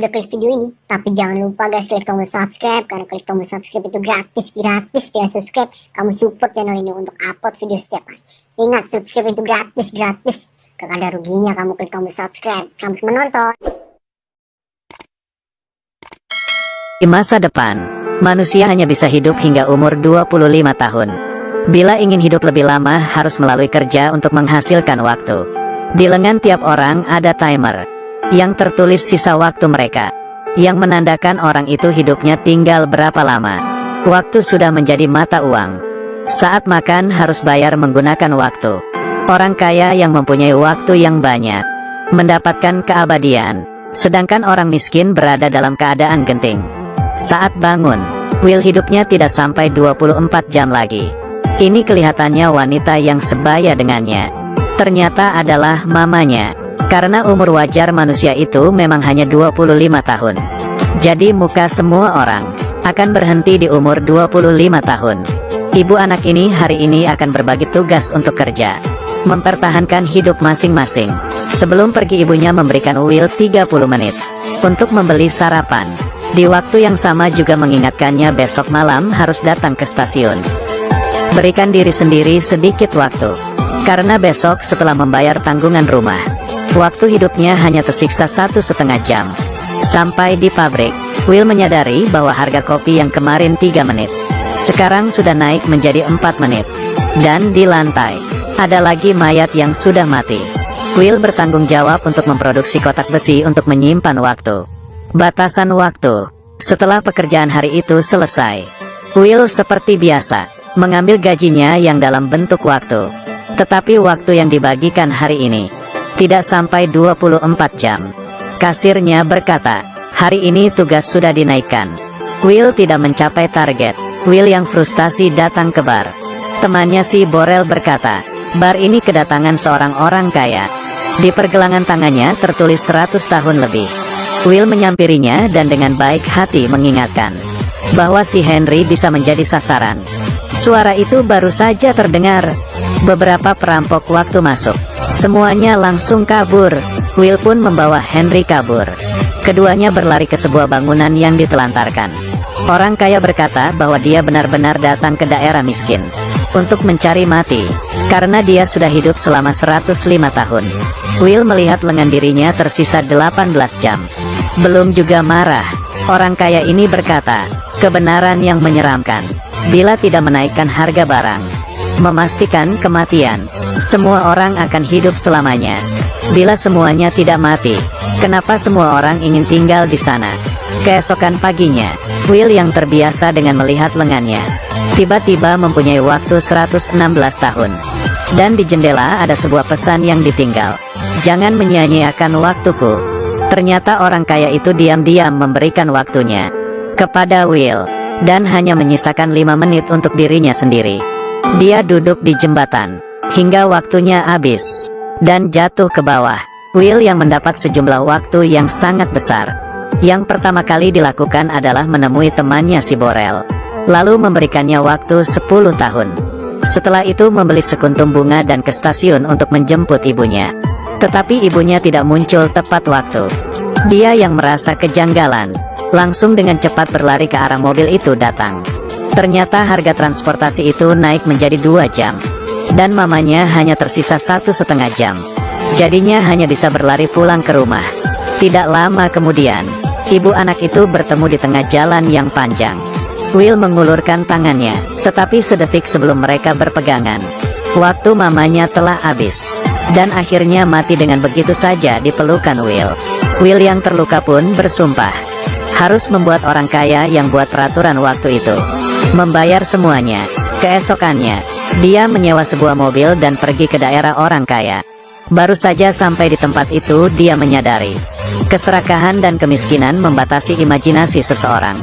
sudah klik video ini. Tapi jangan lupa guys, klik tombol subscribe, karena klik tombol subscribe itu gratis ya. Subscribe, kamu support channel ini untuk upload video setiap hari. Ingat, subscribe itu gratis. Gak ada ruginya kamu klik tombol subscribe. Selamat menonton. Di masa depan, manusia hanya bisa hidup hingga umur 25 tahun. Bila ingin hidup lebih lama, harus melalui kerja untuk menghasilkan waktu. Di lengan tiap orang ada timer yang tertulis sisa waktu mereka, yang menandakan orang itu hidupnya tinggal berapa lama. Waktu sudah menjadi mata uang. Saat makan harus bayar menggunakan waktu. Orang kaya yang mempunyai waktu yang banyak mendapatkan keabadian, sedangkan orang miskin berada dalam keadaan genting. Saat bangun, Will hidupnya tidak sampai 24 jam lagi. Ini kelihatannya wanita yang sebaya dengannya. Ternyata adalah mamanya. Karena umur wajar manusia itu memang hanya 25 tahun. Jadi muka semua orang akan berhenti di umur 25 tahun. Ibu anak ini hari ini akan berbagi tugas untuk kerja, mempertahankan hidup masing-masing. Sebelum pergi, ibunya memberikan Will 30 menit untuk membeli sarapan. Di waktu yang sama juga mengingatkannya besok malam harus datang ke stasiun. Berikan diri sendiri sedikit waktu, karena besok setelah membayar tanggungan rumah, waktu hidupnya hanya tersisa 1,5 jam. Sampai di pabrik, Will menyadari bahwa harga kopi yang kemarin 3 menit, sekarang sudah naik menjadi 4 menit. Dan di lantai, ada lagi mayat yang sudah mati. Will bertanggung jawab untuk memproduksi kotak besi untuk menyimpan waktu. Batasan waktu. Setelah pekerjaan hari itu selesai, Will seperti biasa mengambil gajinya yang dalam bentuk waktu. Tetapi waktu yang dibagikan hari ini tidak sampai 24 jam. Kasirnya berkata, hari ini tugas sudah dinaikkan. Will tidak mencapai target. Will yang frustasi datang ke bar. Temannya si Borel berkata, bar ini kedatangan seorang orang kaya. Di pergelangan tangannya tertulis 100 tahun lebih. Will menyampirinya dan dengan baik hati mengingatkan bahwa si Henry bisa menjadi sasaran. Suara itu baru saja terdengar. Beberapa perampok waktu masuk. Semuanya langsung kabur. Will pun membawa Henry kabur. Keduanya berlari ke sebuah bangunan yang ditelantarkan. Orang kaya berkata bahwa dia benar-benar datang ke daerah miskin untuk mencari mati, karena dia sudah hidup selama 105 tahun. Will melihat lengan dirinya tersisa 18 jam. Belum juga marah, orang kaya ini berkata, kebenaran yang menyeramkan. Bila tidak menaikkan harga barang, memastikan kematian, semua orang akan hidup selamanya. Bila semuanya tidak mati, kenapa semua orang ingin tinggal di sana? Keesokan paginya, Will yang terbiasa dengan melihat lengannya, tiba-tiba mempunyai waktu 116 tahun. Dan di jendela ada sebuah pesan yang ditinggal. Jangan menyia-nyiakan waktuku. Ternyata orang kaya itu diam-diam memberikan waktunya kepada Will, dan hanya menyisakan 5 menit untuk dirinya sendiri. Dia duduk di jembatan hingga waktunya habis dan jatuh ke bawah. Will yang mendapat sejumlah waktu yang sangat besar. Yang pertama kali dilakukan adalah menemui temannya si Borel, lalu memberikannya waktu 10 tahun. Setelah itu membeli sekuntum bunga dan ke stasiun untuk menjemput ibunya. Tetapi ibunya tidak muncul tepat waktu. Dia yang merasa kejanggalan, langsung dengan cepat berlari ke arah mobil itu datang. Ternyata harga transportasi itu naik menjadi 2 jam. Dan mamanya hanya tersisa 1,5 jam. Jadinya hanya bisa berlari pulang ke rumah. Tidak lama kemudian, ibu anak itu bertemu di tengah jalan yang panjang. Will mengulurkan tangannya, tetapi sedetik sebelum mereka berpegangan, waktu mamanya telah habis. Dan akhirnya mati dengan begitu saja di pelukan Will. Will yang terluka pun bersumpah harus membuat orang kaya yang buat peraturan waktu itu membayar semuanya. Keesokannya, dia menyewa sebuah mobil dan pergi ke daerah orang kaya. Baru saja sampai di tempat itu, dia menyadari keserakahan dan kemiskinan membatasi imajinasi seseorang.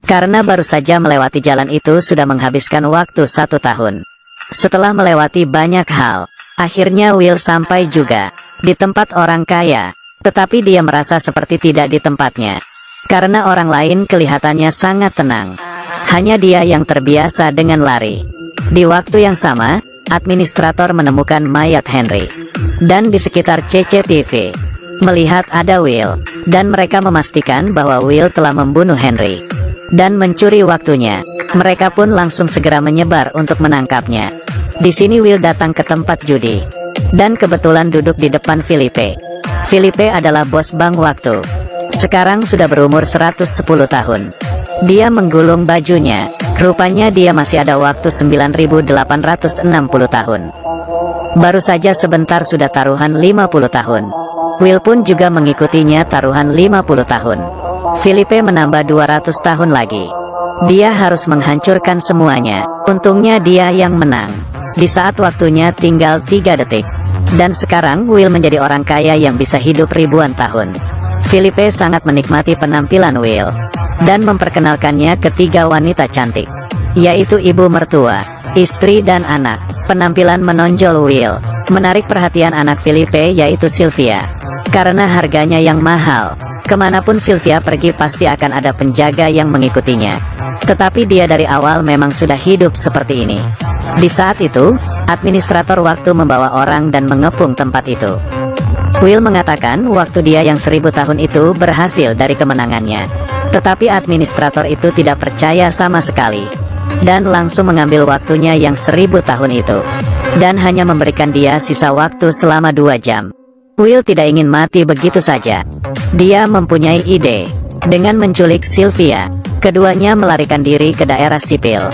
Karena baru saja melewati jalan itu sudah menghabiskan waktu 1 tahun. Setelah melewati banyak hal, akhirnya Will sampai juga di tempat orang kaya. Tetapi dia merasa seperti tidak di tempatnya, karena orang lain kelihatannya sangat tenang. Hanya dia yang terbiasa dengan lari. Di waktu yang sama, administrator menemukan mayat Henry. Dan di sekitar CCTV, melihat ada Will dan mereka memastikan bahwa Will telah membunuh Henry dan mencuri waktunya. Mereka pun langsung segera menyebar untuk menangkapnya. Di sini Will datang ke tempat judi dan kebetulan duduk di depan Felipe. Felipe adalah bos bank waktu. Sekarang sudah berumur 110 tahun. Dia menggulung bajunya. Rupanya dia masih ada waktu 9.860 tahun. Baru saja sebentar sudah taruhan 50 tahun. Will pun juga mengikutinya taruhan 50 tahun. Felipe menambah 200 tahun lagi. Dia harus menghancurkan semuanya. Untungnya dia yang menang. Di saat waktunya tinggal 3 detik. Dan sekarang Will menjadi orang kaya yang bisa hidup ribuan tahun. Felipe sangat menikmati penampilan Will dan memperkenalkannya ke 3 wanita cantik, yaitu ibu mertua, istri dan anak. Penampilan menonjol Will menarik perhatian anak Felipe, yaitu Sylvia. Karena harganya yang mahal, kemanapun Sylvia pergi pasti akan ada penjaga yang mengikutinya. Tetapi dia dari awal memang sudah hidup seperti ini. Di saat itu, administrator waktu membawa orang dan mengepung tempat itu. Will mengatakan waktu dia yang 1000 tahun itu berhasil dari kemenangannya. Tetapi administrator itu tidak percaya sama sekali dan langsung mengambil waktunya yang 1000 tahun itu dan hanya memberikan dia sisa waktu selama 2 jam. Will tidak ingin mati begitu saja. Dia mempunyai ide. Dengan menculik Sylvia, keduanya melarikan diri ke daerah sipil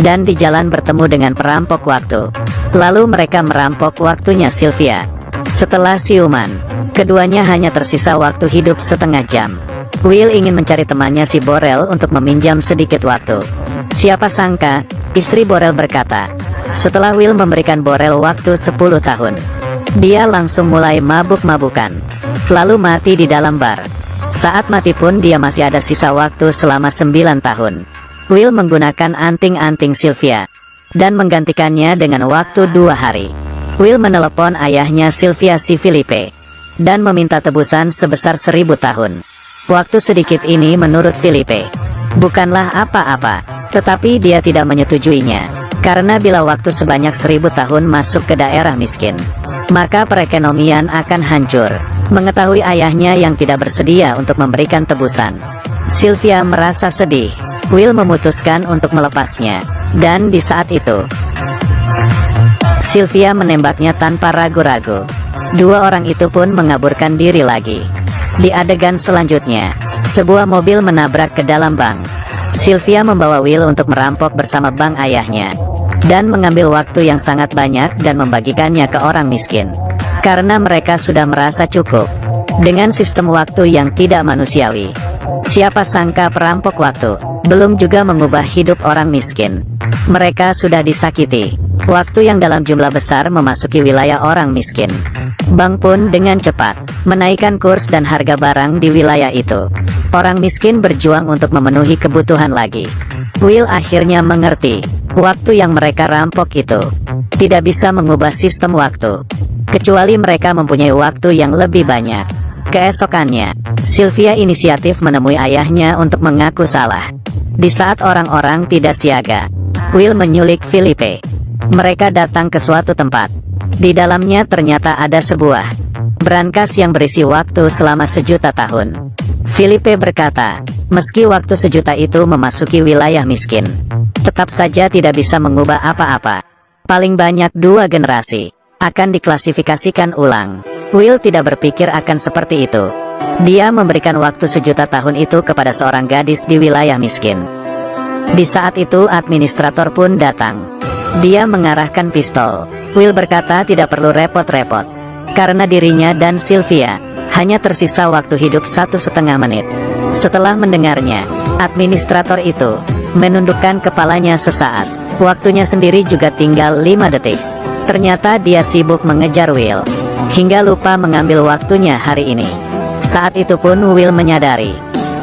dan di jalan bertemu dengan perampok waktu. Lalu mereka merampok waktunya Sylvia. Setelah siuman, keduanya hanya tersisa waktu hidup setengah jam. Will ingin mencari temannya si Borel untuk meminjam sedikit waktu. Siapa sangka, istri Borel berkata. Setelah Will memberikan Borel waktu 10 tahun, dia langsung mulai mabuk-mabukan, lalu mati di dalam bar. Saat mati pun dia masih ada sisa waktu selama 9 tahun. Will menggunakan anting-anting Sylvia dan menggantikannya dengan waktu 2 hari. Will menelepon ayahnya Sylvia, si Felipe, dan meminta tebusan sebesar 1000 tahun. Waktu sedikit ini menurut Felipe bukanlah apa-apa, tetapi dia tidak menyetujuinya, karena bila waktu sebanyak 1000 tahun masuk ke daerah miskin, maka perekonomian akan hancur. Mengetahui ayahnya yang tidak bersedia untuk memberikan tebusan, Sylvia merasa sedih. Will memutuskan untuk melepasnya, dan di saat itu Sylvia menembaknya tanpa ragu-ragu. 2 orang itu pun mengaburkan diri lagi. Di adegan selanjutnya, sebuah mobil menabrak ke dalam bank. Sylvia membawa Will untuk merampok bersama bank ayahnya dan mengambil waktu yang sangat banyak dan membagikannya ke orang miskin, karena mereka sudah merasa cukup dengan sistem waktu yang tidak manusiawi. Siapa sangka perampok waktu belum juga mengubah hidup orang miskin. Mereka sudah disakiti. Waktu yang dalam jumlah besar memasuki wilayah orang miskin. Bank pun dengan cepat menaikkan kurs dan harga barang di wilayah itu. Orang miskin berjuang untuk memenuhi kebutuhan lagi. Will akhirnya mengerti, waktu yang mereka rampok itu tidak bisa mengubah sistem waktu, kecuali mereka mempunyai waktu yang lebih banyak. Keesokannya, Sylvia inisiatif menemui ayahnya untuk mengaku salah. Di saat orang-orang tidak siaga, Will menyulik Felipe. Mereka datang ke suatu tempat. Di dalamnya ternyata ada sebuah brankas yang berisi waktu selama 1.000.000 tahun. Felipe berkata, meski waktu 1.000.000 itu memasuki wilayah miskin, tetap saja tidak bisa mengubah apa-apa. Paling banyak 2 generasi akan diklasifikasikan ulang. Will tidak berpikir akan seperti itu. Dia memberikan waktu 1.000.000 tahun itu kepada seorang gadis di wilayah miskin. Di saat itu administrator pun datang. Dia mengarahkan pistol. Will berkata tidak perlu repot-repot, karena dirinya dan Sylvia hanya tersisa waktu hidup 1,5 menit. Setelah mendengarnya, administrator itu menundukkan kepalanya sesaat. Waktunya sendiri juga tinggal 5 detik. Ternyata dia sibuk mengejar Will, hingga lupa mengambil waktunya hari ini. Saat itu pun Will menyadari,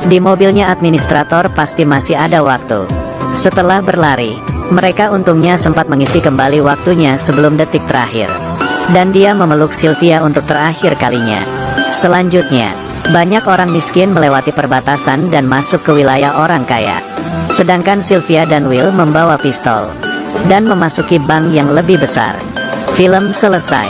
di mobilnya administrator pasti masih ada waktu. Setelah berlari, mereka untungnya sempat mengisi kembali waktunya sebelum detik terakhir. Dan dia memeluk Sylvia untuk terakhir kalinya. Selanjutnya, banyak orang miskin melewati perbatasan dan masuk ke wilayah orang kaya. Sedangkan Sylvia dan Will membawa pistol dan memasuki bank yang lebih besar. Film selesai.